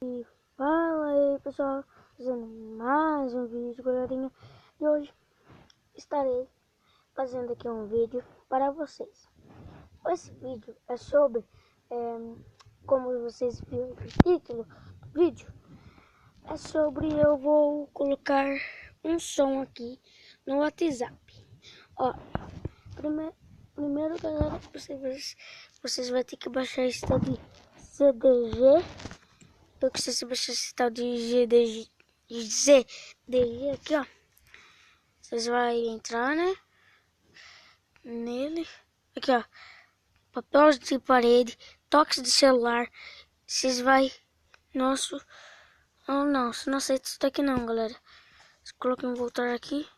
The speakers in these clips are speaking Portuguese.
E fala aí pessoal, fazendo mais um vídeo, galerinha. E hoje estarei fazendo aqui um vídeo para vocês. Esse vídeo é sobre, como vocês viram no título do vídeo, é sobre eu vou colocar um som aqui no WhatsApp. Ó, primeiro galera, vocês vão ter que baixar esse tal de CDG. Eu que se baixar esse tal de ZDG aqui, ó. Vocês vão entrar, né? Nele. Aqui, ó. Papel de parede, toques de celular. Vocês vão... Nossa. Oh, não, você não aceita isso daqui não, galera. Vocês colocam em voltar aqui.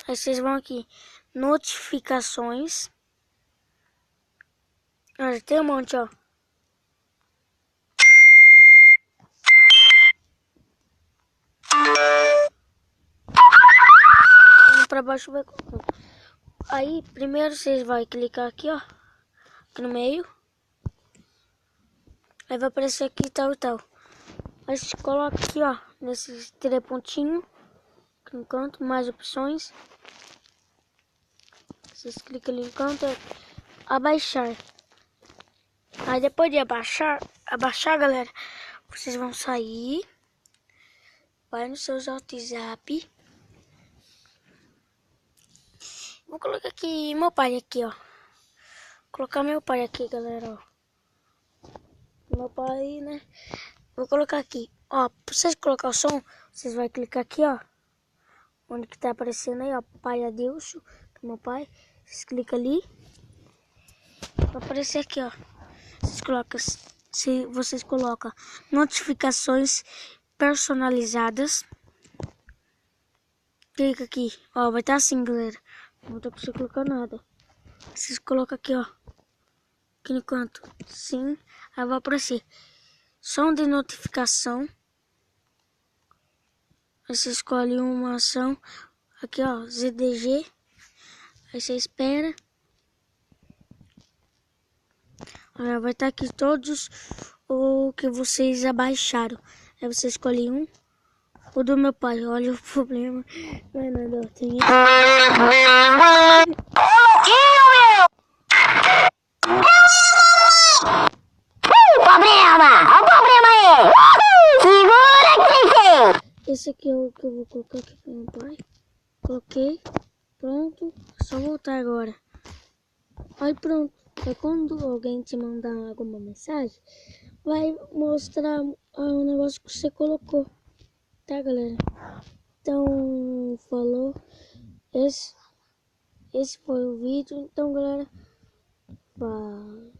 Aí vocês vão aqui. Notificações. Olha, tem um monte, ó. Para baixo vai colocando. Aí, primeiro vocês vão clicar aqui, ó. Aqui no meio. Aí vai aparecer aqui tal e tal. Aí você coloca aqui, ó. Nesse três pontinhos. Aqui no canto, mais opções. Vocês clicam ali no canto, é abaixar. Aí depois de abaixar, galera, vocês vão sair. Vai no seu WhatsApp. Vou colocar aqui meu pai aqui, ó. Vou colocar meu pai aqui, galera, ó. Meu pai, né? Vou colocar aqui, ó. Pra vocês colocar o som, vocês vão clicar aqui, ó. Onde que tá aparecendo aí, ó. Pai Adilson, que é meu pai. Vocês clicam ali. Vai aparecer aqui, ó. Vocês colocam notificações personalizadas. Clica aqui, ó, vai estar assim, galera. Não dá pra você colocar nada. Vocês colocam aqui, ó. Aqui no canto. Sim. Aí vai aparecer som de notificação. Aí você escolhe uma ação. Aqui, ó, ZDG. Aí você espera. Aí vai estar aqui todos o que vocês abaixaram. Aí você escolhe um. O do meu pai, olha o problema. Não é nada, tem esse. Olha o problema aí! Segura que Esse aqui é o que eu vou colocar aqui pro meu pai. Coloquei. Pronto. Só voltar agora. Aí pronto. Aí quando alguém te mandar alguma mensagem, vai mostrar o negócio que você colocou. Tá, galera? Então, falou. Esse foi o vídeo. Então, galera. Falou.